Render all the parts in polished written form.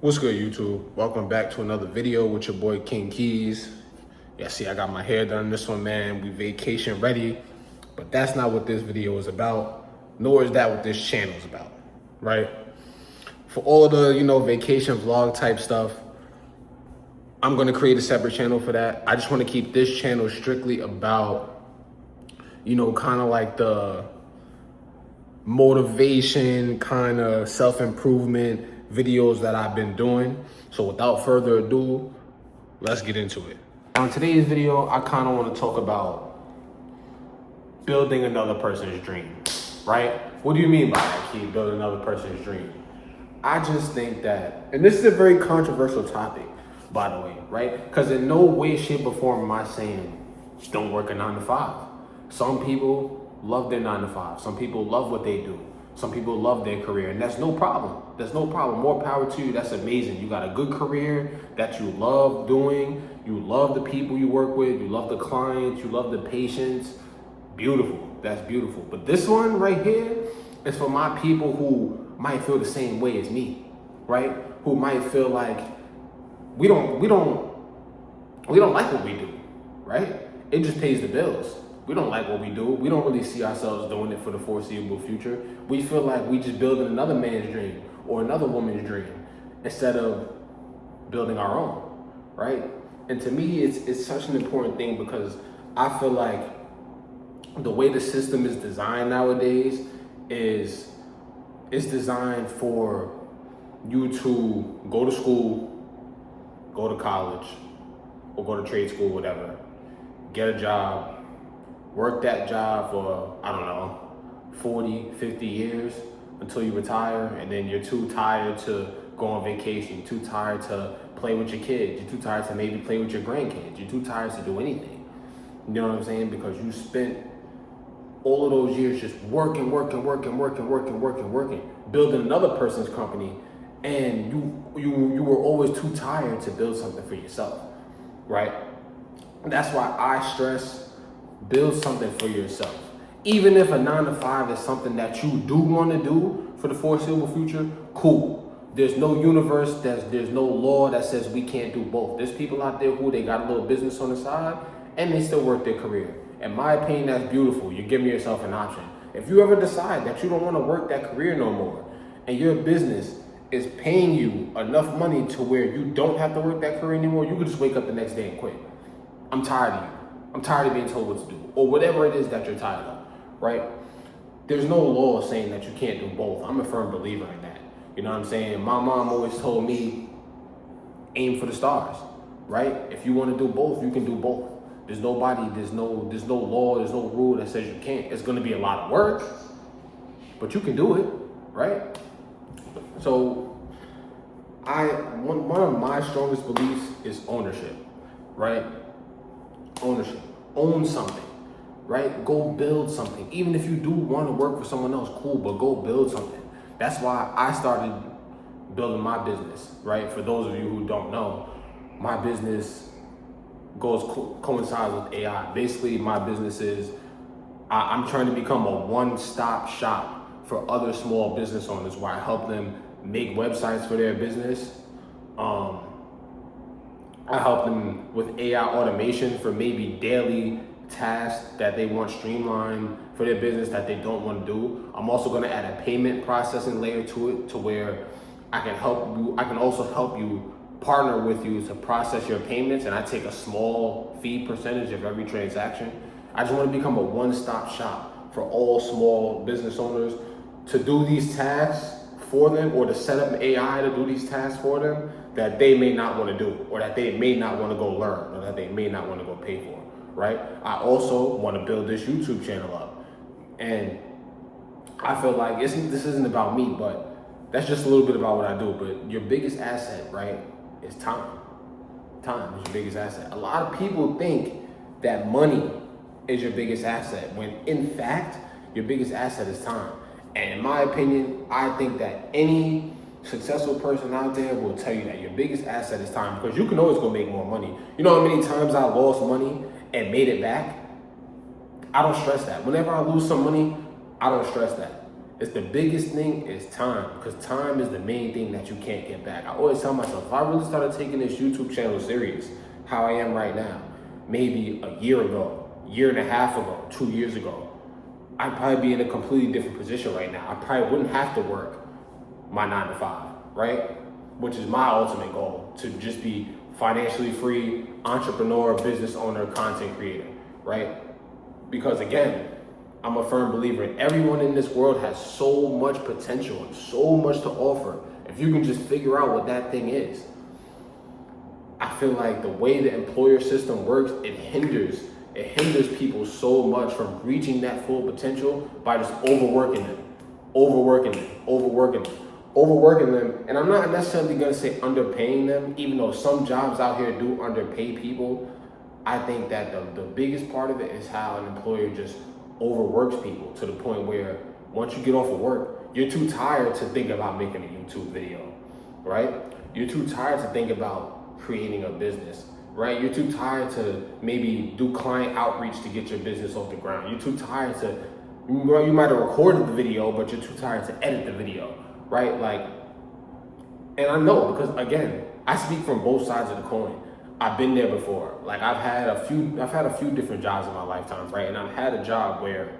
What's good, YouTube? Welcome back to another video with your boy King Keys. Yeah, see, I got my hair done. This one, man, we vacation ready. But that's not what this video is about, nor is that what this channel is about, right? For all of the, vacation vlog type stuff, I'm gonna create a separate channel for that. I just wanna keep this channel strictly about, kind of like the motivation, kind of self-improvement videos that I've been doing. So without further ado, let's get into it. On today's video, I kind of want to talk about building another person's dream, right? What do you mean by that, Keith? Building another person's dream? I just think that, and this is a very controversial topic, by the way, right? Because in no way, shape, or form am I saying don't work a 9 to 5. Some people love their 9 to 5. Some people love what they do. Some people love their career, and that's no problem. There's no problem. More power to you. That's amazing. You got a good career that you love doing. You love the people you work with. You love the clients. You love the patients. Beautiful. That's beautiful. But this one right here is for my people who might feel the same way as me, right? Who might feel like we don't like what we do, right? It just pays the bills. We don't like what we do. We don't really see ourselves doing it for the foreseeable future. We feel like we just building another man's dream or another woman's dream instead of building our own, right? And to me, it's such an important thing because I feel like the way the system is designed nowadays is designed for you to go to school, go to college, or go to trade school, whatever, get a job, work that job for, 40, 50 years until you retire, and then you're too tired to go on vacation, you're too tired to play with your kids, you're too tired to maybe play with your grandkids, you're too tired to do anything. You know what I'm saying? Because you spent all of those years just working, building another person's company, and you were always too tired to build something for yourself, right? That's why I stress build something for yourself. Even if a 9 to 5 is something that you do want to do for the foreseeable future, cool. There's no universe, there's no law that says we can't do both. There's people out there who they got a little business on the side and they still work their career. In my opinion, that's beautiful. You're giving yourself an option. If you ever decide that you don't want to work that career no more and your business is paying you enough money to where you don't have to work that career anymore, you could just wake up the next day and quit. I'm tired of you. I'm tired of being told what to do, or whatever it is that you're tired of, right? There's no law saying that you can't do both. I'm a firm believer in that. You know what I'm saying? My mom always told me, aim for the stars, right? If you want to do both, you can do both. There's no law, there's no rule that says you can't. It's going to be a lot of work, but you can do it, right? So one of my strongest beliefs is ownership, right? Ownership. Own something, right? Go build something. Even if you do want to work for someone else, cool, but go build something. That's why I started building my business, right? For those of you who don't know, my business coincides with AI. Basically, my business is I'm trying to become a one-stop shop for other small business owners where I help them make websites for their business. I help them with AI automation for maybe daily tasks that they want streamlined for their business that they don't want to do. I'm also going to add a payment processing layer to it to where I can help you. I can also help you partner with you to process your payments, and I take a small fee percentage of every transaction. I just want to become a one-stop shop for all small business owners to do these tasks for them, or to set up an AI to do these tasks for them that they may not want to do, or that they may not want to go learn, or that they may not want to go pay for, right? I also want to build this YouTube channel up. And I feel like this isn't about me, but that's just a little bit about what I do. But your biggest asset, right, is time. Time is your biggest asset. A lot of people think that money is your biggest asset, when in fact, your biggest asset is time. And in my opinion, I think that any successful person out there will tell you that your biggest asset is time, because you can always go make more money. You know how many times I lost money and made it back? I don't stress that. Whenever I lose some money, I don't stress that. It's the biggest thing is time, because time is the main thing that you can't get back. I always tell myself, if I really started taking this YouTube channel serious, how I am right now, maybe a year ago, year and a half ago, 2 years ago, I'd probably be in a completely different position right now. I probably wouldn't have to work my 9 to 5, right? Which is my ultimate goal, to just be financially free, entrepreneur, business owner, content creator, right? Because again, I'm a firm believer in everyone in this world has so much potential and so much to offer. If you can just figure out what that thing is. I feel like the way the employer system works, it hinders people so much from reaching that full potential by just overworking them. And I'm not necessarily gonna say underpaying them, even though some jobs out here do underpay people. I think that the biggest part of it is how an employer just overworks people to the point where once you get off of work, you're too tired to think about making a YouTube video, right? You're too tired to think about creating a business, right? You're too tired to maybe do client outreach to get your business off the ground. You're too tired to, you might have recorded the video, but you're too tired to edit the video, right? Like, and I know, because again, I speak from both sides of the coin. I've been there before. Like I've had a few different jobs in my lifetime, right? And I've had a job where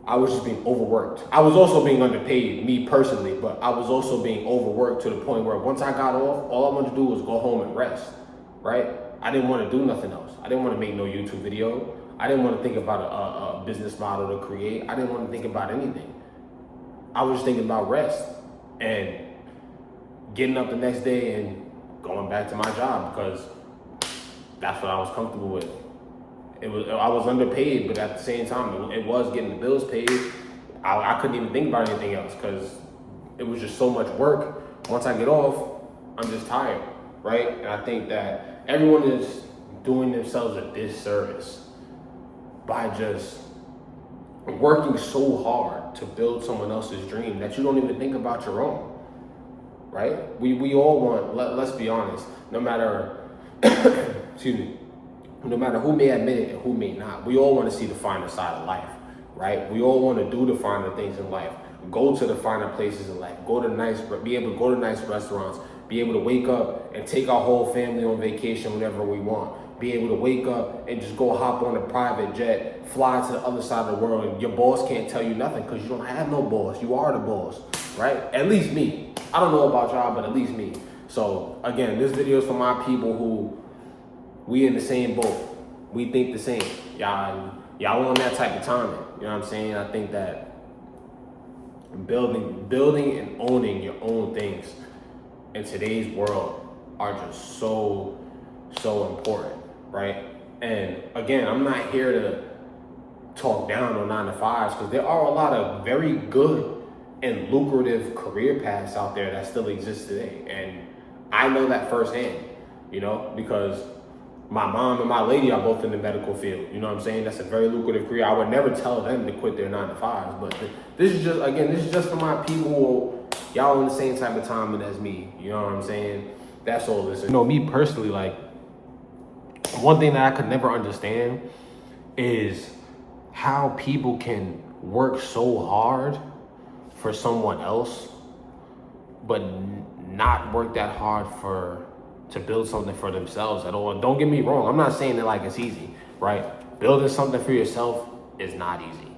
I was just being overworked. I was also being underpaid, me personally, but I was also being overworked to the point where once I got off, all I wanted to do was go home and rest, right? I didn't want to do nothing else. I didn't want to make no YouTube video. I didn't want to think about a business model to create. I didn't want to think about anything. I was just thinking about rest and getting up the next day and going back to my job, because that's what I was comfortable with. I was underpaid, but at the same time, it was getting the bills paid. I couldn't even think about anything else because it was just so much work. Once I get off, I'm just tired, right? And I think that everyone is doing themselves a disservice by just working so hard to build someone else's dream that you don't even think about your own. Right? We all want, let's be honest, no matter, excuse me, no matter who may admit it and who may not, we all want to see the finer side of life, right? We all want to do the finer things in life, go to the finer places in life, be able to go to nice restaurants, be able to wake up and take our whole family on vacation whenever we want, be able to wake up and just go hop on a private jet, fly to the other side of the world, and your boss can't tell you nothing because you don't have no boss. You are the boss, right? At least me. I don't know about y'all, but at least me. So again, this video is for my people who we in the same boat. We think the same. Y'all on that type of timing. You know what I'm saying? I think that building and owning your own things in today's world are just so important, right? And again, I'm not here to talk down on 9 to 5s, because there are a lot of very good and lucrative career paths out there that still exist today. And I know that firsthand, you know, because my mom and my lady are both in the medical field. You know what I'm saying? That's a very lucrative career. I would never tell them to quit their 9 to 5s, but this is just for my people who, y'all in the same type of timing as me. You know what I'm saying? That's all this is. You know, me personally, like, one thing that I could never understand is how people can work so hard for someone else, but not work that hard to build something for themselves at all. And don't get me wrong, I'm not saying that like it's easy, right? Building something for yourself is not easy.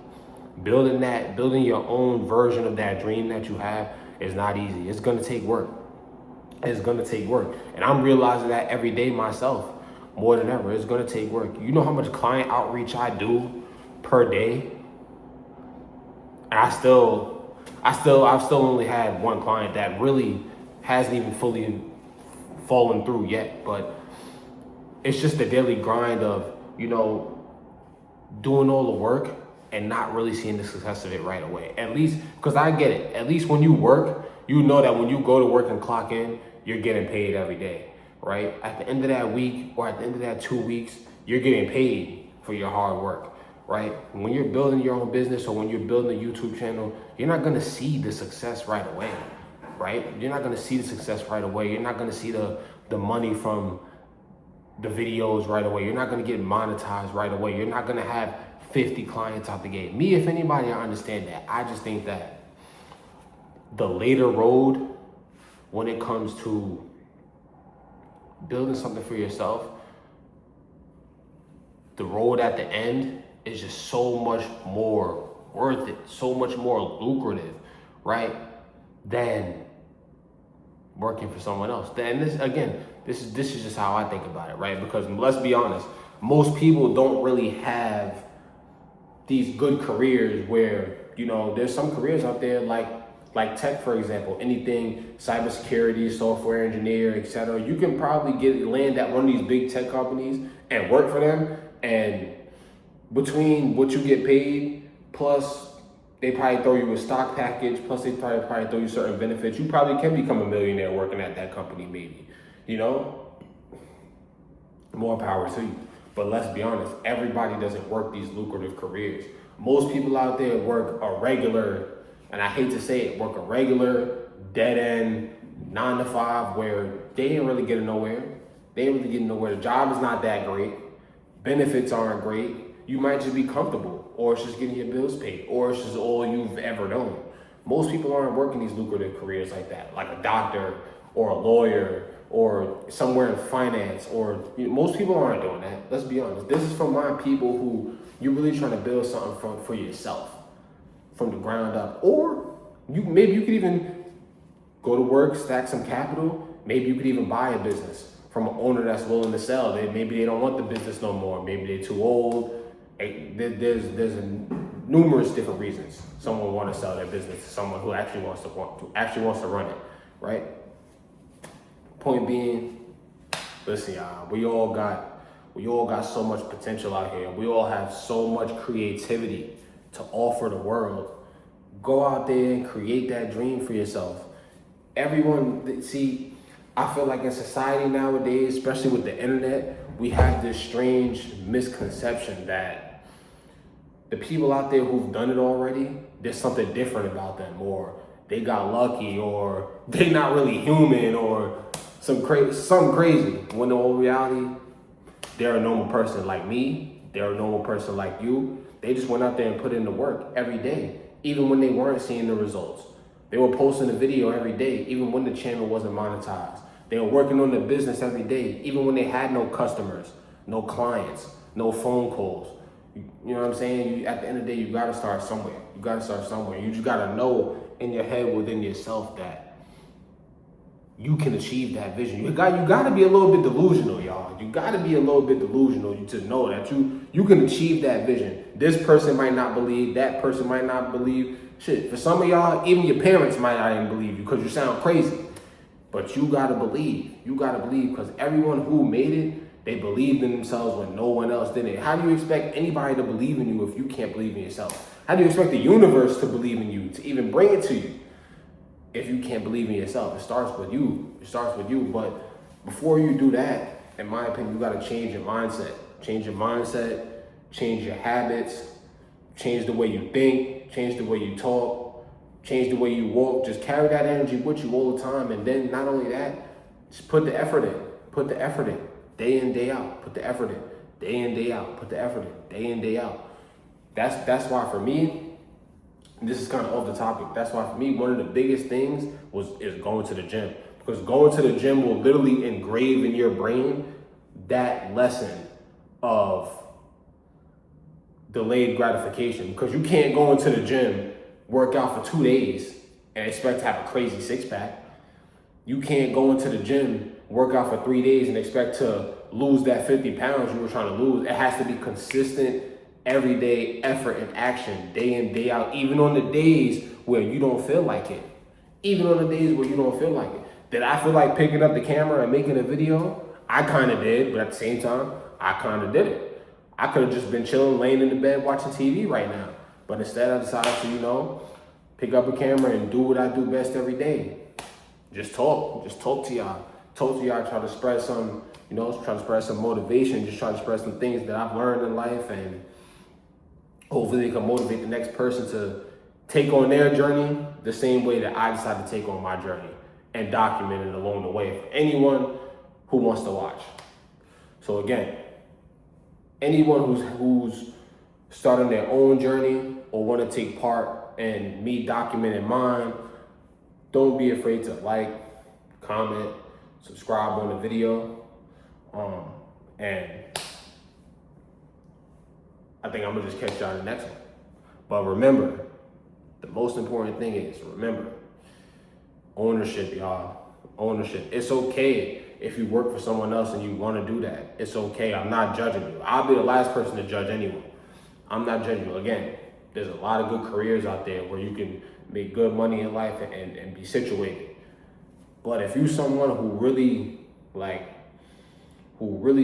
Building your own version of that dream that you have is not easy. It's gonna take work. It's gonna take work. And I'm realizing that every day myself, more than ever. It's gonna take work. You know how much client outreach I do per day? And I've still only had one client that really hasn't even fully fallen through yet. But it's just the daily grind of, you know, doing all the work and not really seeing the success of it right away. At least, because I get it. At least when you work, you know that when you go to work and clock in, you're getting paid every day, right? At the end of that week or at the end of that 2 weeks, you're getting paid for your hard work, right? When you're building your own business or when you're building a YouTube channel, you're not gonna see the success right away, right? You're not gonna see the success right away. You're not gonna see the money from the videos right away. You're not gonna get monetized right away. You're not gonna have 50 clients out the gate. Me, if anybody, I understand that. I just think that the later road, when it comes to building something for yourself, the road at the end is just so much more worth it, so much more lucrative, right? Than working for someone else. And this is just how I think about it, right? Because let's be honest, most people don't really have these good careers where, there's some careers out there like tech, for example, anything cybersecurity, software engineer, etc. You can probably land at one of these big tech companies and work for them, and between what you get paid plus they probably throw you a stock package, plus they probably throw you certain benefits, you probably can become a millionaire working at that company, maybe. More power to you. But let's be honest, everybody doesn't work these lucrative careers. Most people out there work a regular, and I hate to say it, work a regular dead end 9 to 5 where they ain't really getting nowhere. The job is not that great. Benefits aren't great. You might just be comfortable, or it's just getting your bills paid, or it's just all you've ever known. Most people aren't working these lucrative careers like that, like a doctor or a lawyer or somewhere in finance, or most people aren't doing that. Let's be honest. This is from my people who you're really trying to build something for yourself from the ground up. Or maybe you could even go to work, stack some capital. Maybe you could even buy a business from an owner that's willing to sell. Maybe they don't want the business no more. Maybe they're too old. There's numerous different reasons someone want to sell their business to someone who actually wants to run it, right? Point being, listen, y'all, we all got so much potential out here. We all have so much creativity to offer the world. Go out there and create that dream for yourself. Everyone, see, I feel like in society nowadays, especially with the internet, we have this strange misconception that the people out there who've done it already, there's something different about them, or they got lucky, or they not really human, or something crazy. When in all reality, they're a normal person like me. They're a normal person like you. They just went out there and put in the work every day, even when they weren't seeing the results. They were posting a video every day, even when the channel wasn't monetized. They were working on their business every day, even when they had no customers, no clients, no phone calls. You know what I'm saying? At the end of the day, you gotta start somewhere. You just gotta know in your head, within yourself, that you can achieve that vision. You gotta be a little bit delusional, y'all. You gotta be a little bit delusional to know that you can achieve that vision. This person might not believe, that person might not believe. Shit, for some of y'all, even your parents might not even believe you because you sound crazy. But you gotta believe. Because everyone who made it, they believed in themselves when no one else did it. How do you expect anybody to believe in you if you can't believe in yourself? How do you expect the universe to believe in you, to even bring it to you, if you can't believe in yourself? It starts with you. But before you do that, in my opinion, you gotta change your mindset. Change your habits, change the way you think, change the way you talk, change the way you walk. Just carry that energy with you all the time. And then not only that, just put the effort in. Day in, day out. Put the effort in. Day in, day out. Put the effort in. Day in, day out. That's why for me, this is kind of off the topic. That's why for me, one of the biggest things is going to the gym. Because going to the gym will literally engrave in your brain that lesson of delayed gratification. Because you can't go into the gym, work out for 2 days, and expect to have a crazy six-pack. You can't go into the gym, work out for 3 days, and expect to lose that 50 pounds you were trying to lose. It has to be consistent, everyday effort and action, day in, day out, even on the days where you don't feel like it. Did I feel like picking up the camera and making a video? I kind of did, but at the same time, I kind of did it. I could have just been chilling, laying in the bed, watching TV right now. But instead, I decided to, pick up a camera and do what I do best every day. Just talk to y'all. Try to spread some, try to spread some motivation, just try to spread some things that I've learned in life, and hopefully it can motivate the next person to take on their journey the same way that I decided to take on my journey, and document it along the way for anyone who wants to watch. So again, anyone who's starting their own journey or want to take part in me documenting mine, don't be afraid to like, comment, subscribe on the video. And I think I'm gonna just catch y'all in the next one. But remember, the most important thing is, remember, ownership, y'all. Ownership. It's okay if you work for someone else and you want to do that. It's okay. I'm not judging you. I'll be the last person to judge anyone. I'm not judging you. Again, there's a lot of good careers out there where you can make good money in life and be situated. But if you're someone who really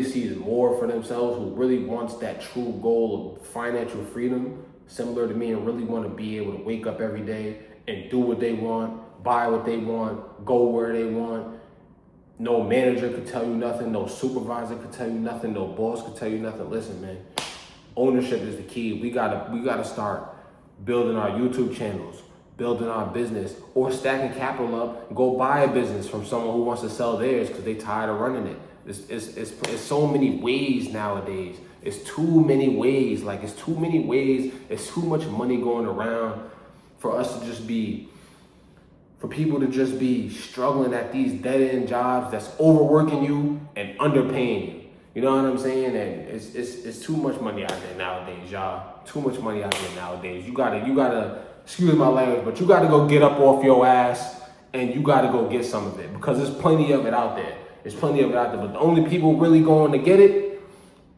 sees more for themselves, who really wants that true goal of financial freedom, similar to me, and really want to be able to wake up every day and do what they want, buy what they want, go where they want. No manager could tell you nothing, no supervisor could tell you nothing, no boss could tell you nothing. Listen, man, ownership is the key. We gotta start building our YouTube channels, building our business, or stacking capital up and go buy a business from someone who wants to sell theirs because they tired of running it. It's so many ways nowadays. It's too many ways. It's too many ways. It's too much money going around for us to just be, for people to just be struggling at these dead-end jobs that's overworking you and underpaying you. You know what I'm saying? And it's too much money out there nowadays, y'all. Too much money out there nowadays. You gotta, excuse my language, but you gotta go get up off your ass and you gotta go get some of it, because there's plenty of it out there. There's plenty of it out there, but the only people really going to get it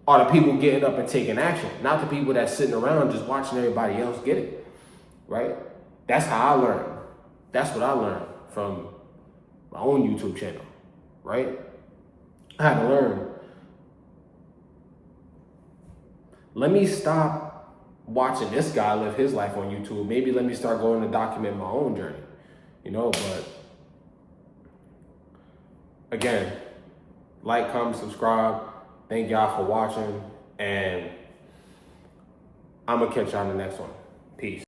are the people getting up and taking action, not the people that's sitting around just watching everybody else get it, right? That's how I learned. That's what I learned from my own YouTube channel, right? I had to learn. Let me stop watching this guy live his life on YouTube. Maybe let me start going to document my own journey, but again, like, comment, subscribe. Thank y'all for watching, and I'm gonna catch y'all in the next one. Peace.